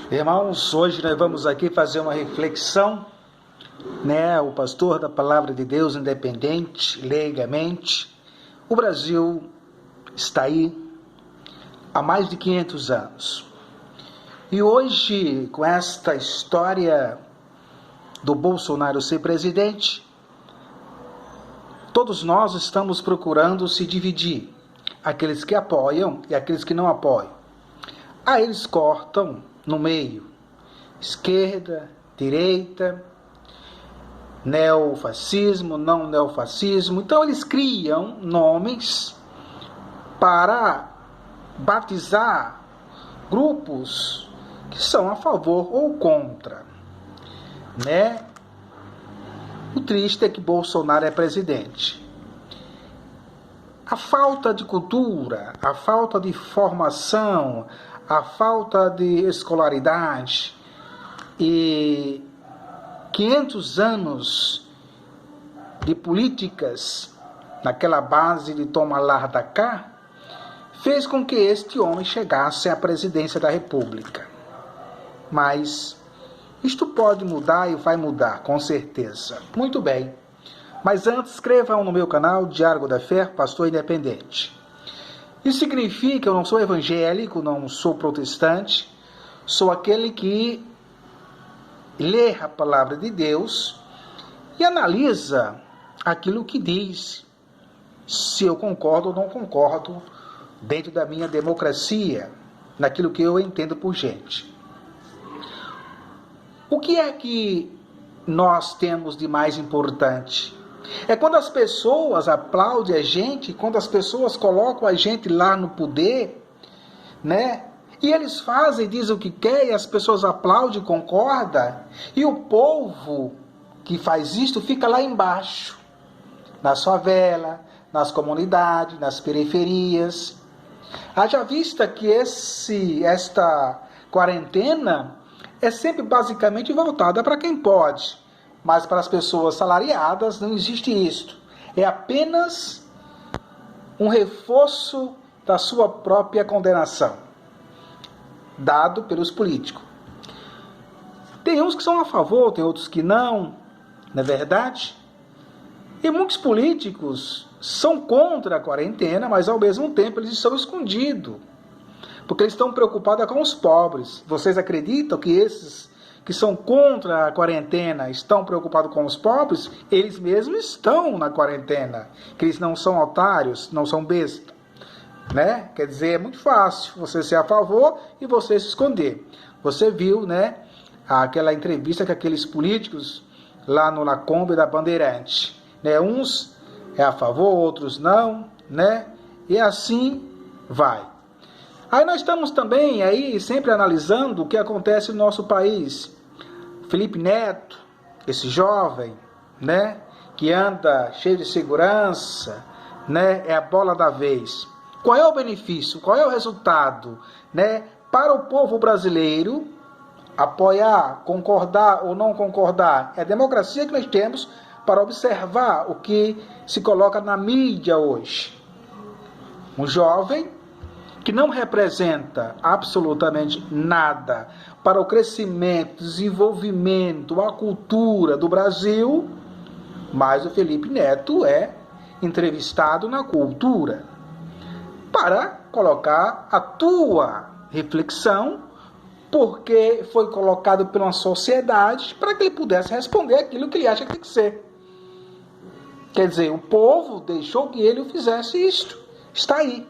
Irmãos, hoje nós vamos aqui fazer uma reflexão, o pastor da Palavra de Deus independente, leigamente. O Brasil está aí há mais de 500 anos. E hoje, com esta história do Bolsonaro ser presidente, todos nós estamos procurando se dividir. Aqueles que apoiam e aqueles que não apoiam. Aí eles cortam no meio, esquerda, direita, neofascismo, não neofascismo. Então eles criam nomes para batizar grupos que são a favor ou contra, O triste é que Bolsonaro é presidente. A falta de cultura, a falta de formação, a falta de escolaridade e 500 anos de políticas naquela base de toma lá da cá, fez com que este homem chegasse à presidência da República. Mas isto pode mudar e vai mudar, com certeza. Muito bem. Mas antes, inscrevam no meu canal Diálogo da Fé, Pastor Independente. Isso significa que eu não sou evangélico, não sou protestante, sou aquele que lê a palavra de Deus e analisa aquilo que diz, se eu concordo ou não concordo, dentro da minha democracia, naquilo que eu entendo por gente. O que é que nós temos de mais importante? É quando as pessoas aplaudem a gente, quando as pessoas colocam a gente lá no poder, E eles fazem, dizem o que quer, e as pessoas aplaudem, concordam, e o povo que faz isto fica lá embaixo, nas favelas, nas comunidades, nas periferias. Haja vista que esta quarentena é sempre basicamente voltada para quem pode. Mas para as pessoas salariadas não existe isto. É apenas um reforço da sua própria condenação, dado pelos políticos. Tem uns que são a favor, tem outros que não é verdade? E muitos políticos são contra a quarentena, mas ao mesmo tempo eles estão escondidos, porque eles estão preocupados com os pobres. Vocês acreditam que esses que são contra a quarentena estão preocupados com os pobres? Eles mesmos estão na quarentena, que eles não são otários, não são bestas, Quer dizer, é muito fácil você ser a favor e você se esconder. Você viu, aquela entrevista que aqueles políticos lá no Lacombe da Bandeirante, Uns é a favor, outros não, E assim vai. Aí nós estamos também aí sempre analisando o que acontece no nosso país. Felipe Neto, esse jovem, que anda cheio de segurança, É a bola da vez. Qual é o benefício? Qual é o resultado, para o povo brasileiro apoiar, concordar ou não concordar? É a democracia que nós temos para observar o que se coloca na mídia hoje. Um jovem que não representa absolutamente nada para o crescimento, desenvolvimento, a cultura do Brasil, mas o Felipe Neto é entrevistado na cultura para colocar a tua reflexão, porque foi colocado pela sociedade para que ele pudesse responder aquilo que ele acha que tem que ser. Quer dizer, o povo deixou que ele fizesse isto. Está aí.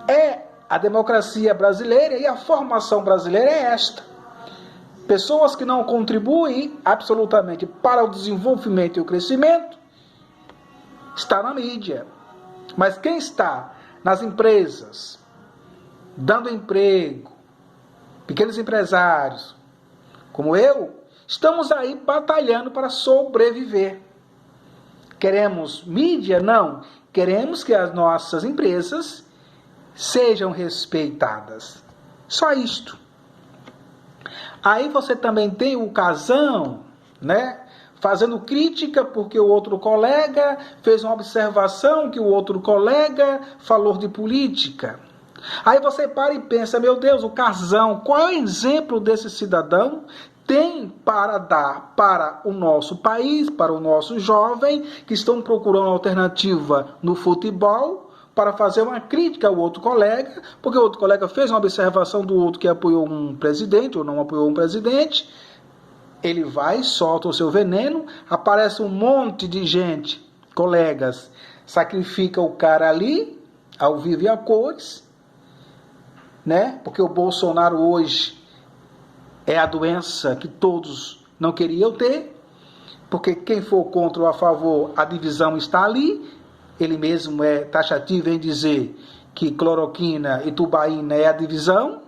É a democracia brasileira e a formação brasileira é esta. Pessoas que não contribuem absolutamente para o desenvolvimento e o crescimento está na mídia. Mas quem está nas empresas, dando emprego, pequenos empresários, como eu, estamos aí batalhando para sobreviver. Queremos mídia? Não. Queremos que as nossas empresas sejam respeitadas. Só isto. Aí você também tem o casão, fazendo crítica porque o outro colega fez uma observação que o outro colega falou de política. Aí você para e pensa, meu Deus, o Casão, qual é o exemplo desse cidadão tem para dar para o nosso país, para o nosso jovem, que estão procurando alternativa no futebol, para fazer uma crítica ao outro colega, porque o outro colega fez uma observação do outro que apoiou um presidente ou não apoiou um presidente, ele vai, solta o seu veneno, aparece um monte de gente, colegas, sacrifica o cara ali, ao vivo e a cores, né? Porque o Bolsonaro hoje é a doença que todos não queriam ter, porque quem for contra ou a favor, a divisão está ali. Ele mesmo é taxativo em dizer que cloroquina e tubaína é a divisão.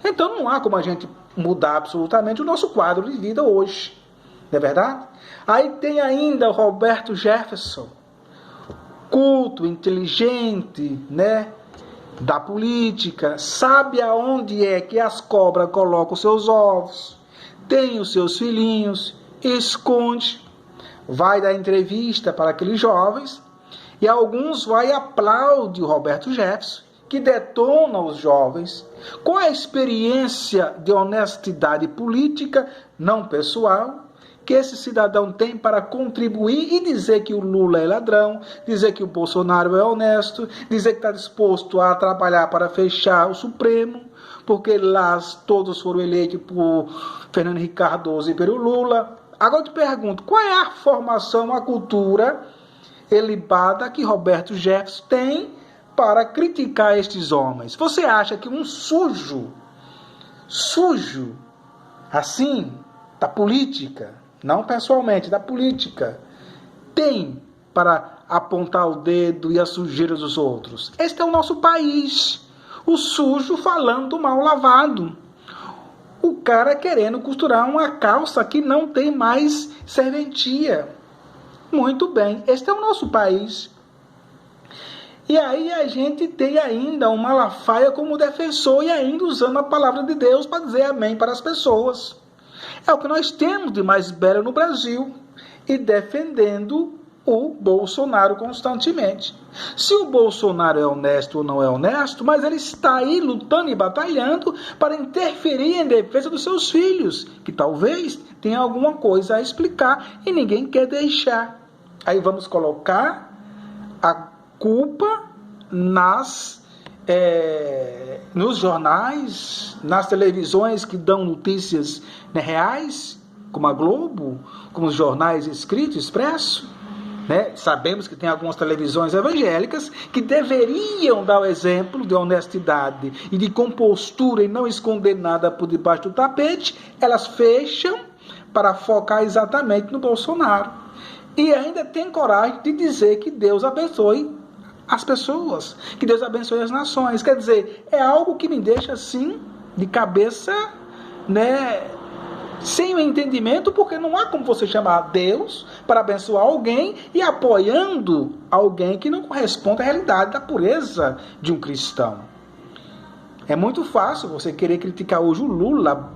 Então não há como a gente mudar absolutamente o nosso quadro de vida hoje, não é verdade? Aí tem ainda o Roberto Jefferson, culto, inteligente, né? Da política, sabe aonde é que as cobras colocam os seus ovos, tem os seus filhinhos, esconde, vai dar entrevista para aqueles jovens, e alguns vai e aplaudem o Roberto Jefferson, que detona os jovens, com a experiência de honestidade política, não pessoal, que esse cidadão tem para contribuir e dizer que o Lula é ladrão, dizer que o Bolsonaro é honesto, dizer que está disposto a trabalhar para fechar o Supremo, porque lá todos foram eleitos por Fernando Henrique Cardoso e pelo Lula. Agora eu te pergunto, qual é a formação, a cultura elibada que Roberto Jefferson tem para criticar estes homens? Você acha que um sujo, assim, da política, não pessoalmente, da política, tem para apontar o dedo e a sujeira dos outros? Este é o nosso país. O sujo falando do mal lavado. O cara querendo costurar uma calça que não tem mais serventia. Muito bem, este é o nosso país. E aí a gente tem ainda um Malafaia como defensor e ainda usando a palavra de Deus para dizer amém para as pessoas. É o que nós temos de mais belo no Brasil, e defendendo o Bolsonaro constantemente. Se o Bolsonaro é honesto ou não é honesto, mas ele está aí lutando e batalhando para interferir em defesa dos seus filhos, que talvez tenha alguma coisa a explicar e ninguém quer deixar. Aí vamos colocar a culpa nos jornais, nas televisões que dão notícias, né, reais, como a Globo, como os jornais escritos, expresso, né? Sabemos que tem algumas televisões evangélicas que deveriam dar o exemplo de honestidade e de compostura e não esconder nada por debaixo do tapete. Elas fecham para focar exatamente no Bolsonaro. E ainda tem coragem de dizer que Deus abençoe as pessoas, que Deus abençoe as nações. Quer dizer, é algo que me deixa assim, de cabeça, né, sem o entendimento, porque não há como você chamar Deus para abençoar alguém e apoiando alguém que não corresponde à realidade da pureza de um cristão. É muito fácil você querer criticar hoje o Lula,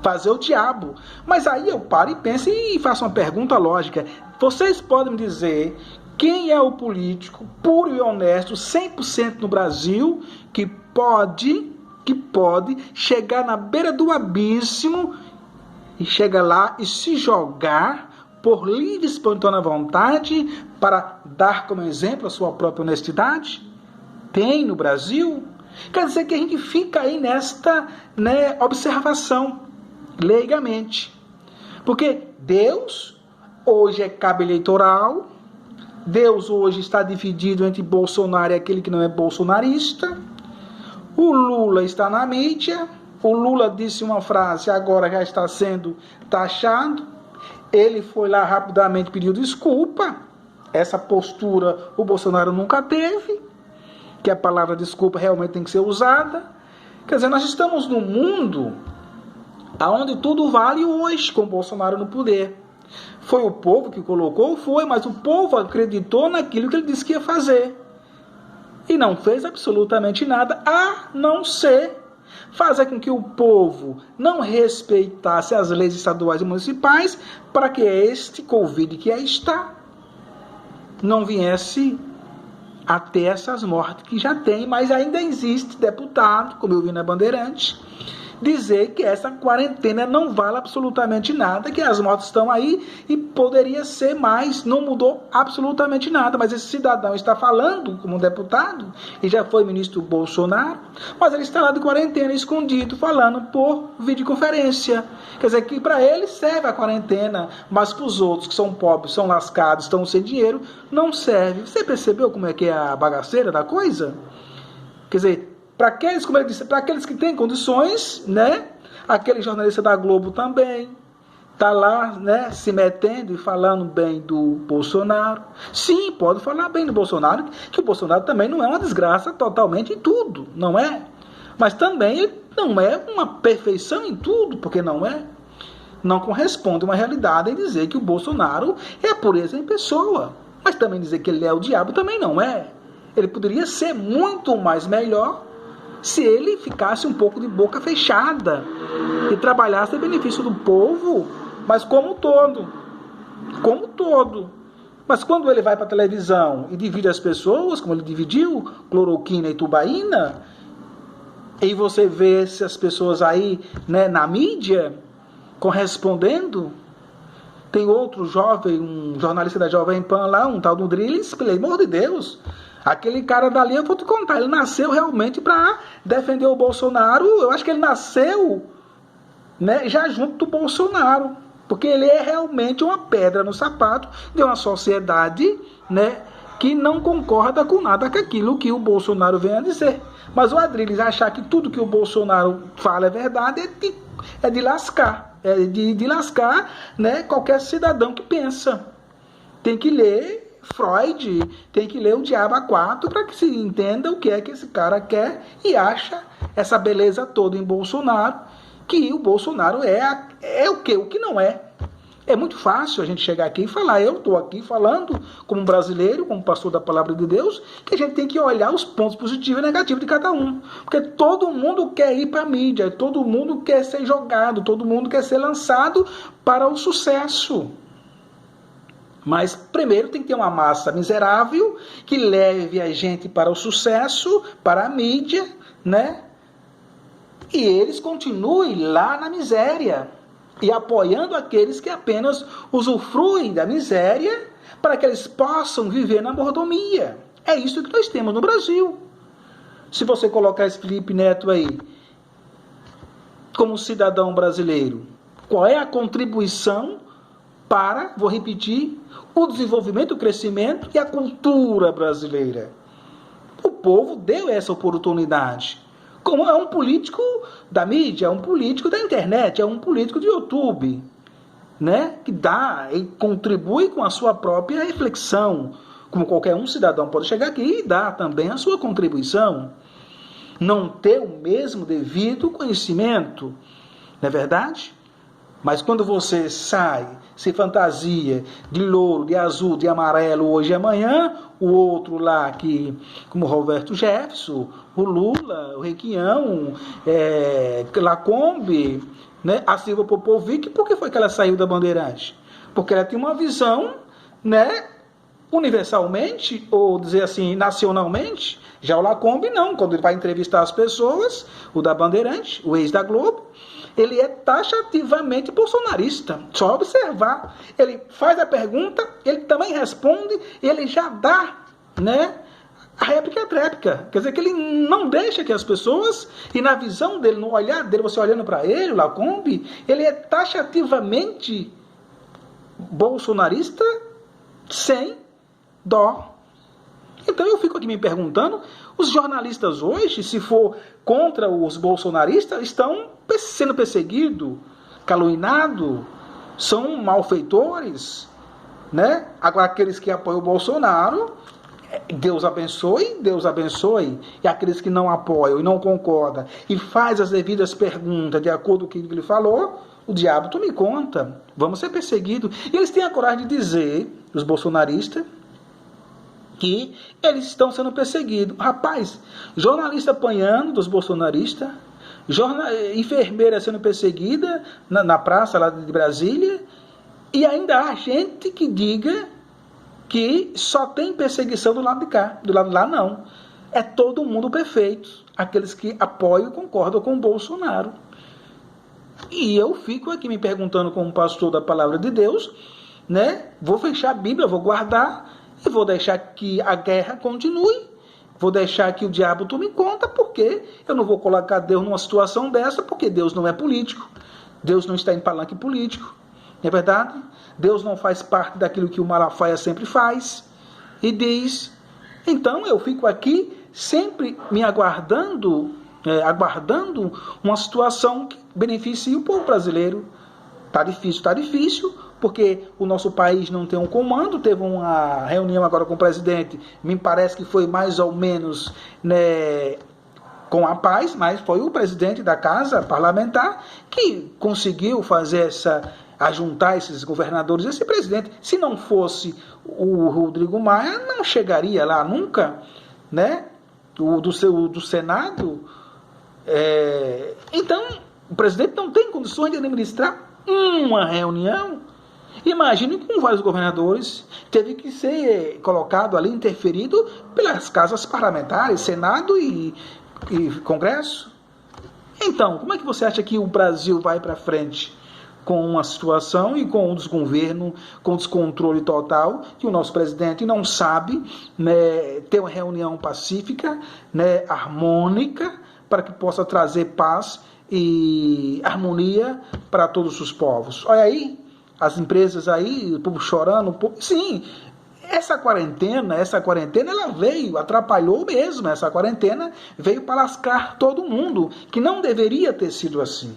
fazer o diabo, mas aí eu paro e penso e faço uma pergunta lógica. Vocês podem me dizer quem é o político puro e honesto, 100% no Brasil, que pode chegar na beira do abismo e chega lá e se jogar por livre e espontânea vontade para dar como exemplo a sua própria honestidade? Tem no Brasil? Quer dizer que a gente fica aí nesta, né, observação, leigamente. Porque Deus hoje é cabo eleitoral, Deus hoje está dividido entre Bolsonaro e aquele que não é bolsonarista. O Lula está na mídia. O Lula disse uma frase, agora já está sendo taxado. Ele foi lá rapidamente, pediu desculpa. Essa postura o Bolsonaro nunca teve, que a palavra desculpa realmente tem que ser usada. Quer dizer, nós estamos num mundo onde tudo vale hoje com o Bolsonaro no poder. Foi o povo que colocou? Foi, mas o povo acreditou naquilo que ele disse que ia fazer. E não fez absolutamente nada, a não ser fazer com que o povo não respeitasse as leis estaduais e municipais para que este Covid que aí está não viesse até essas mortes que já tem, mas ainda existe deputado, como eu vi na Bandeirante, dizer que essa quarentena não vale absolutamente nada, que as mortes estão aí e poderia ser mais, não mudou absolutamente nada, mas esse cidadão está falando como deputado, e já foi ministro Bolsonaro, mas ele está lá de quarentena, escondido, falando por videoconferência. Quer dizer que para ele serve a quarentena, mas para os outros que são pobres, são lascados, estão sem dinheiro, não serve. Você percebeu como é que é a bagaceira da coisa? Quer dizer, para aqueles, como ele disse, para aqueles que têm condições, né? Aquele jornalista da Globo também está lá, né, se metendo e falando bem do Bolsonaro. Sim, pode falar bem do Bolsonaro, que o Bolsonaro também não é uma desgraça totalmente em tudo, não é? Mas também ele não é uma perfeição em tudo, porque não é. Não corresponde a uma realidade em dizer que o Bolsonaro é a pureza em pessoa. Mas também dizer que ele é o diabo também não é. Ele poderia ser muito mais melhor se ele ficasse um pouco de boca fechada e trabalhasse em benefício do povo, mas como todo. Mas quando ele vai para a televisão e divide as pessoas, como ele dividiu cloroquina e tubaína, e você vê essas pessoas aí, né, na mídia correspondendo, tem outro jovem, um jornalista da Jovem Pan lá, um tal do Drilis, pelo amor de Deus. Aquele cara dali, eu vou te contar, ele nasceu realmente para defender o Bolsonaro. Eu acho que ele nasceu, né, já junto do Bolsonaro, porque ele é realmente uma pedra no sapato de uma sociedade, né, que não concorda com nada com aquilo que o Bolsonaro vem a dizer. Mas o Adriles achar que tudo que o Bolsonaro fala é verdade é de lascar. É de lascar, né, qualquer cidadão que pensa. Tem que ler Freud, tem que ler o Diabo a 4 para que se entenda o que é que esse cara quer e acha essa beleza toda em Bolsonaro, que o Bolsonaro é o quê? O que não é. É muito fácil a gente chegar aqui e falar, eu estou aqui falando como brasileiro, como pastor da palavra de Deus, que a gente tem que olhar os pontos positivos e negativos de cada um. Porque todo mundo quer ir para a mídia, todo mundo quer ser jogado, todo mundo quer ser lançado para o sucesso. Mas primeiro tem que ter uma massa miserável que leve a gente para o sucesso, para a mídia, né? E eles continuem lá na miséria e apoiando aqueles que apenas usufruem da miséria para que eles possam viver na mordomia. É isso que nós temos no Brasil. Se você colocar esse Felipe Neto aí como cidadão brasileiro, qual é a contribuição para, vou repetir, o desenvolvimento, o crescimento e a cultura brasileira? O povo deu essa oportunidade. Como é um político da mídia, é um político da internet, é um político de YouTube, né? Que dá e contribui com a sua própria reflexão, como qualquer um cidadão pode chegar aqui e dar também a sua contribuição. Não ter o mesmo devido conhecimento, não é verdade? Mas quando você sai, se fantasia de louro, de azul, de amarelo hoje e amanhã, o outro lá, que, como Roberto Jefferson, o Lula, o Requião, Lacombe, né, a Silvia Popovic, por que foi que ela saiu da Bandeirante? Porque ela tinha uma visão, né, universalmente, ou dizer assim, nacionalmente. Já o Lacombe não, quando ele vai entrevistar as pessoas, o da Bandeirante, o ex da Globo, ele é taxativamente bolsonarista. Só observar. Ele faz a pergunta, ele também responde, ele já dá, né, a réplica é tréplica. Quer dizer que ele não deixa que as pessoas, e na visão dele, no olhar dele, você olhando para ele, o Lacombe, ele é taxativamente bolsonarista sem dó. Então eu fico aqui me perguntando, os jornalistas hoje, se for contra os bolsonaristas, estão sendo perseguidos, caluniados, são malfeitores, né? Agora aqueles que apoiam o Bolsonaro, Deus abençoe, Deus abençoe. E aqueles que não apoiam e não concordam e faz as devidas perguntas de acordo com o que ele falou, o diabo tome conta, vamos ser perseguidos. E eles têm a coragem de dizer, os bolsonaristas, que eles estão sendo perseguidos. Rapaz, jornalista apanhando dos bolsonaristas, enfermeira sendo perseguida na praça lá de Brasília, e ainda há gente que diga que só tem perseguição do lado de cá, do lado de lá não. É todo mundo perfeito, aqueles que apoiam e concordam com o Bolsonaro. E eu fico aqui me perguntando como pastor da palavra de Deus, né? Vou fechar a Bíblia, vou guardar e vou deixar que a guerra continue. Vou deixar que o diabo tome conta, porque eu não vou colocar Deus numa situação dessa, porque Deus não é político. Deus não está em palanque político. Não é verdade? Deus não faz parte daquilo que o Malafaia sempre faz e diz. Então eu fico aqui sempre me aguardando uma situação que beneficie o povo brasileiro. Está difícil, porque o nosso país não tem um comando. Teve uma reunião agora com o presidente, me parece que foi mais ou menos, né, com a paz, mas foi o presidente da casa parlamentar que conseguiu fazer ajuntar esses governadores, esse presidente. Se não fosse o Rodrigo Maia, não chegaria lá nunca, né, do Senado. Então, o presidente não tem condições de administrar uma reunião. Imagine com vários governadores, teve que ser colocado ali, interferido pelas casas parlamentares, Senado e Congresso. Então, como é que você acha que o Brasil vai para frente com uma situação e com um desgoverno, com descontrole total, que o nosso presidente não sabe, né, ter uma reunião pacífica, né, harmônica, para que possa trazer paz e harmonia para todos os povos? Olha aí, as empresas aí, o povo chorando, sim, essa quarentena ela veio, atrapalhou mesmo, essa quarentena veio para lascar todo mundo, que não deveria ter sido assim.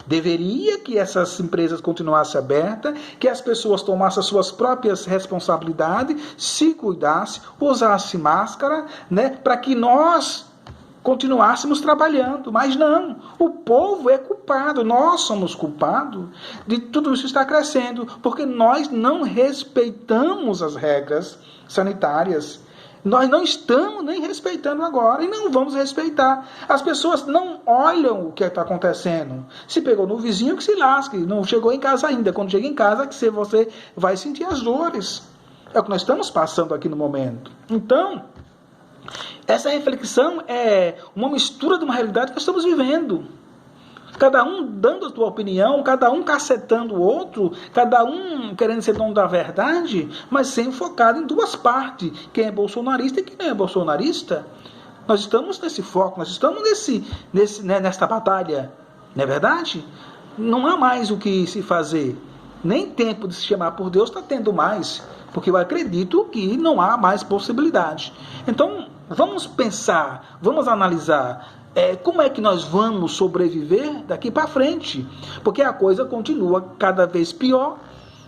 Deveria que essas empresas continuassem abertas, que as pessoas tomassem as suas próprias responsabilidades, se cuidassem, usassem máscara, né, para que nós continuássemos trabalhando. Mas não, o povo é culpado, nós somos culpados de tudo isso estar crescendo, porque nós não respeitamos as regras sanitárias. Nós não estamos nem respeitando agora e não vamos respeitar. As pessoas não olham o que está acontecendo. Se pegou no vizinho, que se lasque. Não chegou em casa ainda. Quando chega em casa, que você vai sentir as dores. É o que nós estamos passando aqui no momento. Então, essa reflexão é uma mistura de uma realidade que nós estamos vivendo. Cada um dando a sua opinião, cada um cacetando o outro, cada um querendo ser dono da verdade, mas sempre focado em duas partes, quem é bolsonarista e quem não é bolsonarista. Nós estamos nesse foco, nós estamos nesta batalha, não é verdade? Não há mais o que se fazer, nem tempo de se chamar por Deus está tendo mais, porque eu acredito que não há mais possibilidade. Então, vamos pensar, vamos analisar, como é que nós vamos sobreviver daqui para frente? Porque a coisa continua cada vez pior,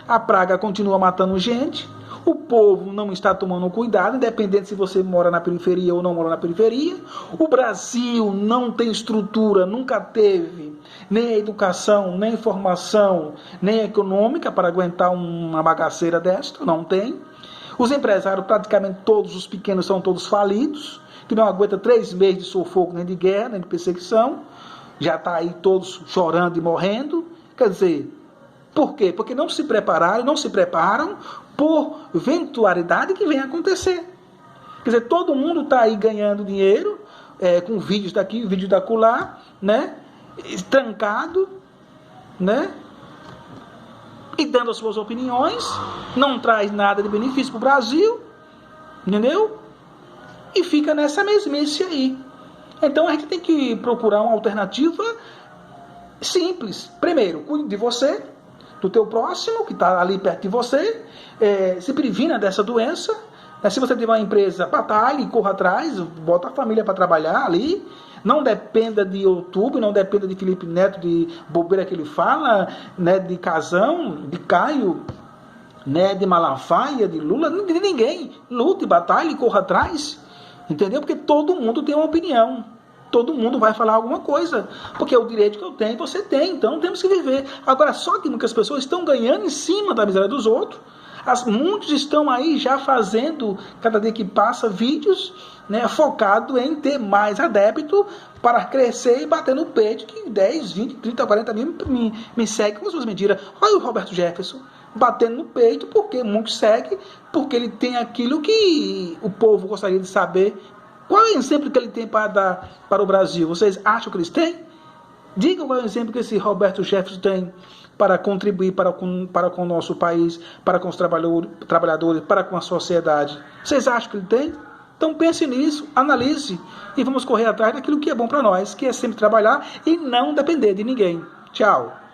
a praga continua matando gente, o povo não está tomando cuidado, independente se você mora na periferia ou não mora na periferia. O Brasil não tem estrutura, nunca teve, nem a educação, nem a informação, nem a econômica para aguentar uma bagaceira desta, não tem. Os empresários, praticamente todos os pequenos, são todos falidos, que não aguenta 3 meses de sufoco, nem de guerra, nem de perseguição, já está aí todos chorando e morrendo. Quer dizer, por quê? Porque não se prepararam, não se preparam por eventualidade que vem acontecer. Quer dizer, todo mundo está aí ganhando dinheiro, com vídeos daqui, vídeos da acolá, né? Trancado, né? E dando as suas opiniões, não traz nada de benefício para o Brasil, entendeu? E fica nessa mesmice aí. Então a gente tem que procurar uma alternativa simples. Primeiro, cuide de você, do teu próximo, que está ali perto de você, se previna dessa doença. Se você tiver uma empresa, batalhe, corra atrás, bota a família para trabalhar ali. Não dependa de YouTube, não dependa de Felipe Neto, de bobeira que ele fala, né, de Casão, de Caio, né, de Malafaia, de Lula, de ninguém. Lute, batalhe, corra atrás. Entendeu? Porque todo mundo tem uma opinião. Todo mundo vai falar alguma coisa. Porque é o direito que eu tenho, você tem. Então temos que viver. Agora, só que muitas pessoas estão ganhando em cima da miséria dos outros. Muitos estão aí já fazendo, cada dia que passa, vídeos, né, focado em ter mais adepto para crescer e bater no peito que 10, 20, 30, 40 mil me seguem com as suas mentiras. Olha o Roberto Jefferson. batendo no peito, porque muitos seguem, porque ele tem aquilo que o povo gostaria de saber. Qual é o exemplo que ele tem para dar para o Brasil? Vocês acham que eles têm? Digam qual é o exemplo que esse Roberto Jefferson tem para contribuir para com o nosso país, para com os trabalhadores, para com a sociedade. Vocês acham que ele tem? Então pense nisso, analise e vamos correr atrás daquilo que é bom para nós, que é sempre trabalhar e não depender de ninguém. Tchau.